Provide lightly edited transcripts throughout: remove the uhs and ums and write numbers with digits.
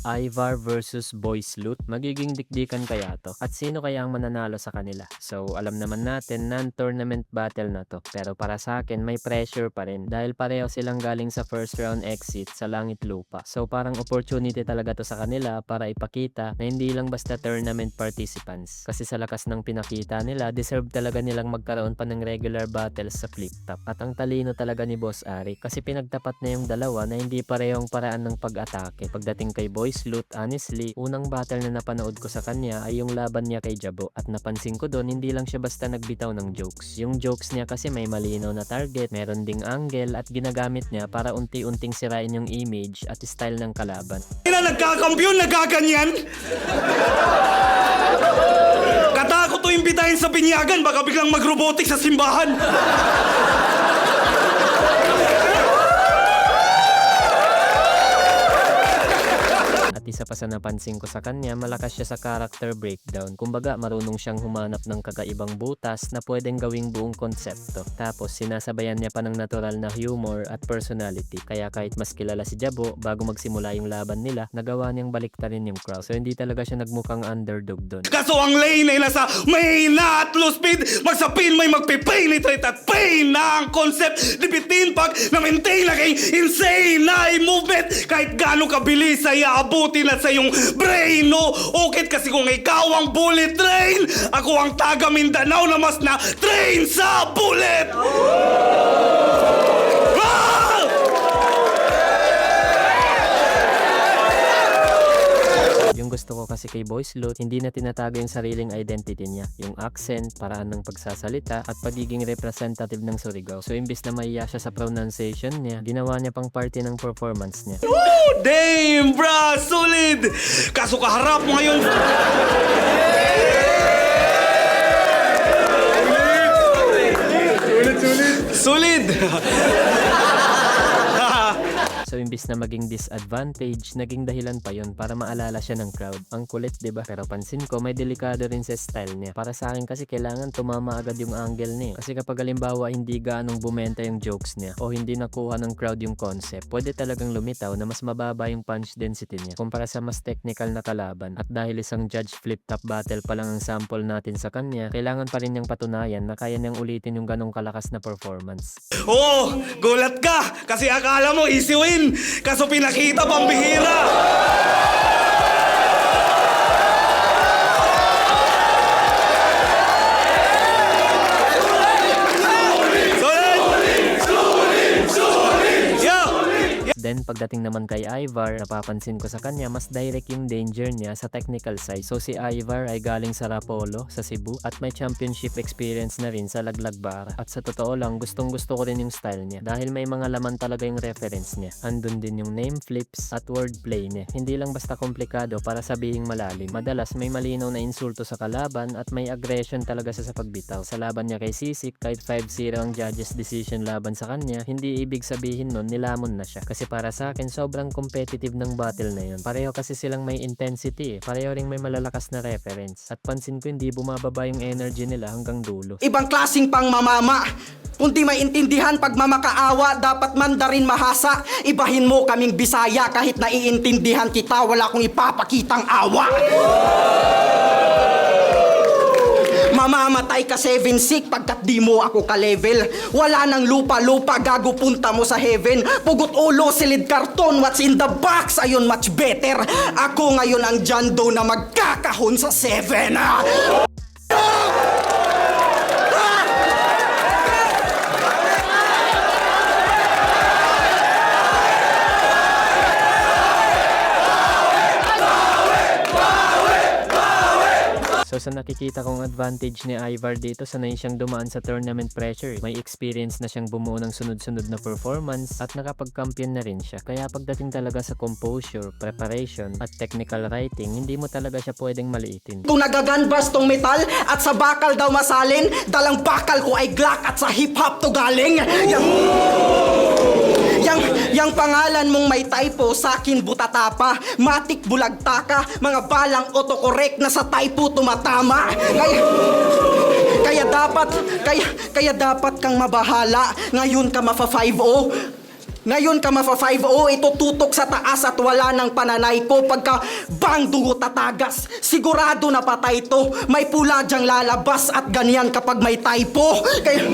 Ivar versus Boys Loot. Magiging dikdikan kaya to? At sino kaya ang mananalo sa kanila? So alam naman natin non-tournament battle na to. Pero para sa akin may pressure pa rin dahil pareho silang galing sa first round exit sa Langit Lupa. So parang opportunity talaga to sa kanila para ipakita na hindi lang basta tournament participants. Kasi sa lakas ng pinakita nila, deserve talaga nilang magkaroon pa ng regular battles sa flip top. At ang talino talaga ni Boss Ari kasi pinagtapat na yung dalawa na hindi parehong paraan ng pag-atake. Pagdating kay Boys Loot, honestly, unang battle na napanood ko sa kanya ay yung laban niya kay Jabo. At napansin ko doon, hindi lang siya basta nagbitaw ng jokes. Yung jokes niya kasi may malinaw na target, meron ding angle at ginagamit niya para unti-unting sirain yung image at style ng kalaban. Nagkakampyon, nagkaganyan. Katakot to imbitahin sa binyagan, baka biglang mag-robotic sa simbahan. At isa pa sa napansin ko sa kanya, malakas siya sa character breakdown. Kumbaga, marunong siyang humanap ng kakaibang butas na pwedeng gawing buong konsepto. Tapos, sinasabayan niya pa ng natural na humor at personality. Kaya kahit mas kilala si Jabo, bago magsimula yung laban nila, nagawa niyang baliktarin yung crowd. So, hindi talaga siya nagmukhang underdog doon. Kaso ang lane ay nasa mahina at low speed, magsapin may magpipenetrate at pain na ang concept. Lipitin pag na-maintain na kay insane na movement. Kahit gano'ng kabilis ay aabutin at sa iyong brain, no? Ukit kasi kung ikaw ang bullet train, ako ang taga Mindanao na mas na train sa bullet! Yung gusto ko kasi kay Boys Loot, hindi na tinatago yung sariling identity niya. Yung accent, paraan ng pagsasalita, at pagiging representative ng Surigao. So imbis na maiya siya sa pronunciation niya, ginawa niya pang parte ng performance niya. Damn, bra! Solid! Kaso kaharap mo ngayon. Solid! So imbis na maging disadvantage, naging dahilan pa yon para maalala siya ng crowd. Ang kulit, diba? Pero pansin ko, may delikado rin sa style niya. Para sa akin kasi kailangan tumama agad yung angle niya. Kasi kapag halimbawa hindi ganong bumenta yung jokes niya o hindi nakuha ng crowd yung concept, pwede talagang lumitaw na mas mababa yung punch density niya kumpara sa mas technical na kalaban. At dahil isang judge flip-top battle pa lang ang sample natin sa kanya, kailangan pa rin niyang patunayan na kaya niyang ulitin yung ganong kalakas na performance. Oh, gulat ka! Kasi akala mo easy win! Kaso pinakita pang bihira! Then pagdating naman kay Ivar, napapansin ko sa kanya mas direct yung danger niya sa technical side. So si Ivar ay galing sa Rapolo, sa Cebu, at may championship experience na rin sa Laglagbara. At sa totoo lang, gustong gusto ko rin yung style niya dahil may mga laman talaga yung reference niya. Andun din yung name flips at wordplay niya. Hindi lang basta komplikado para sabihing malalim. Madalas may malinaw na insulto sa kalaban at may aggression talaga sa pagbitaw. Sa laban niya kay Sisik, kahit 5-0 ang judges decision laban sa kanya, hindi ibig sabihin nun nilamon na siya. Kasi para sa akin, sobrang competitive ng battle na yun. Pareho kasi silang may intensity eh. Pareho ring may malalakas na reference. At pansin ko hindi bumababa yung energy nila hanggang dulo. Ibang klaseng pang mamama. Kung di maintindihan pag mamakaawa, dapat mandarin mahasa. Ibahin mo kaming Bisaya kahit naiintindihan kita, wala akong ipapakitang awa. Mamamatay ka 7-sick pagkat di mo ako ka-level. Wala nang lupa-lupa, gago punta mo sa heaven. Pugot ulo, silid karton, what's in the box? Ayun, much better. Ako ngayon ang John Doe na magkakahon sa 7. So sa nakikita kong advantage ni Ivar dito, sanay siyang dumaan sa tournament pressure. May experience na siyang bumuo ng sunod-sunod na performance at nakapag-champion na rin siya. Kaya pagdating talaga sa composure, preparation at technical writing, hindi mo talaga siya pwedeng maliitin. Kung nagaganbas tong metal at sa bakal daw masalin, dalang bakal ko ay Glock at sa hip-hop to galing. Yang pangalan mong may typo, sakin butatapa, matik bulagtaka, mga balang autocorrect na sa typo tumatama. Kaya dapat kang mabahala. Ngayon ka mafa 5-0. Ngayon ka mafa 5-0, itututok sa taas at wala ng pananay ko. Pagka bang dugo tatagas, sigurado na patay to. May pula dyang lalabas at ganyan kapag may typo. Kaya...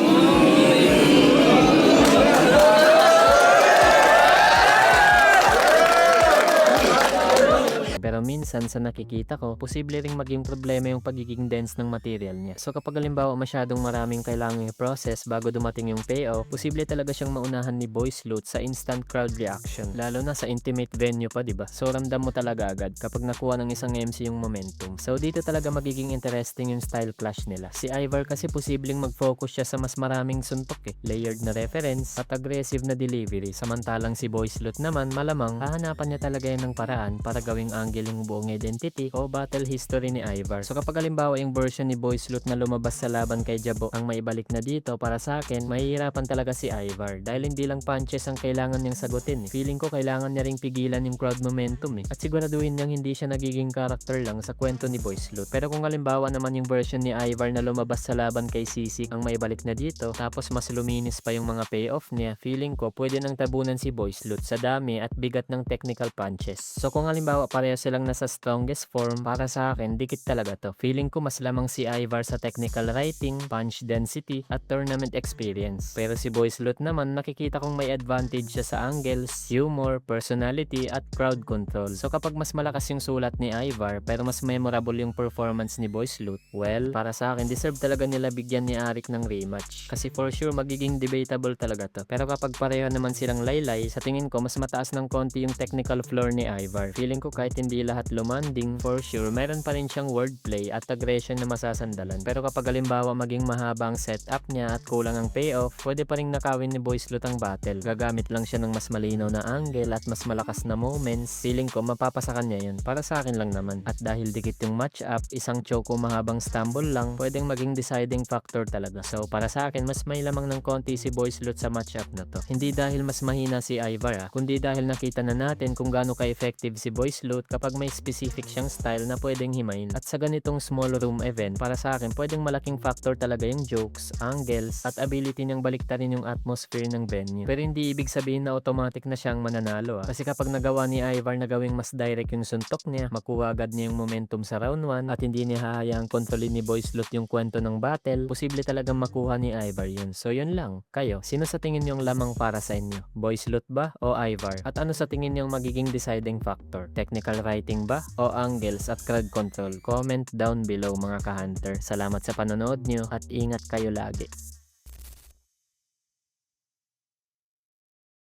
Pero minsan sa nakikita ko, posible ring maging problema yung pagiging dense ng material niya. So kapag halimbawa masyadong maraming kailangang i-process bago dumating yung payoff, posible talaga siyang maunahan ni Boys Loot sa instant crowd reaction. Lalo na sa intimate venue pa, diba? So ramdam mo talaga agad kapag nakuha ng isang MC yung momentum. So dito talaga magiging interesting yung style clash nila. Si Ivar kasi posibleng mag-focus siya sa mas maraming suntok layered na reference at aggressive na delivery. Samantalang si Boys Loot naman malamang hahanapan niya talaga yan ng paraan para gawing angle yung buong identity o battle history ni Ivar. So kapag halimbawa yung version ni Boys Loot na lumabas sa laban kay Jabo ang maibalik na dito, para sa akin, mahihirapan talaga si Ivar dahil hindi lang punches ang kailangan niyang sagutin. Feeling ko kailangan niya ring pigilan yung crowd momentum at siguraduhin niyang hindi siya nagiging character lang sa kwento ni Boys Loot. Pero kung halimbawa naman yung version ni Ivar na lumabas sa laban kay Sisik ang maibalik na dito, tapos mas luminis pa yung mga payoff niya, feeling ko pwede nang tabunan si Boys Loot sa dami at bigat ng technical punches. So kung halimbawa pareho silang nasa strongest form, para sa akin dikit talaga to. Feeling ko mas lamang si Ivar sa technical writing, punch density at tournament experience. Pero si Boys Loot naman nakikita kong may advantage siya sa angles, humor, personality at crowd control. So kapag mas malakas yung sulat ni Ivar pero mas memorable yung performance ni Boys Loot, well, para sa akin deserve talaga nila bigyan ni Arik ng rematch. Kasi for sure magiging debatable talaga to. Pero kapag pareho naman silang laylay, sa tingin ko mas mataas ng konti yung technical floor ni Ivar. Feeling ko kahit hindi lahat lumanding, for sure, meron pa rin siyang wordplay at aggression na masasandalan. Pero kapag halimbawa maging mahaba ang setup niya at kulang ang payoff, pwede pa rin nakawin ni Boys Loot ang battle. Gagamit lang siya ng mas malinaw na angle at mas malakas na moments. Feeling ko mapapasa kanya yun. Para sa akin lang naman. At dahil dikit yung matchup, isang choco mahabang stumble lang, pwedeng maging deciding factor talaga. So para sa akin, mas may lamang ng konti si Boys Loot sa matchup na to. Hindi dahil mas mahina si Ivar kundi dahil nakita na natin kung gaano ka-effective si Boys Loot kapag may specific siyang style na pwedeng himayin. At sa ganitong small room event, para sa akin, pwedeng malaking factor talaga yung jokes, angles, at ability niyang baliktarin yung atmosphere ng venue. Pero hindi ibig sabihin na automatic na siyang mananalo. Kasi kapag nagawa ni Ivar na gawing mas direct yung suntok niya, makuha agad niya yung momentum sa round 1, at hindi niya hahayaang kontrolin ni Boys Loot yung kwento ng battle, posible talagang makuha ni Ivar yun. So yun lang. Kayo, sino sa tingin yung lamang para sa inyo? Boys Loot ba o Ivar? At ano sa tingin yung magiging deciding factor? Technical writing ba o angles at crowd control? Comment down below mga ka-hunter. Salamat sa panonood nyo at ingat kayo lagi.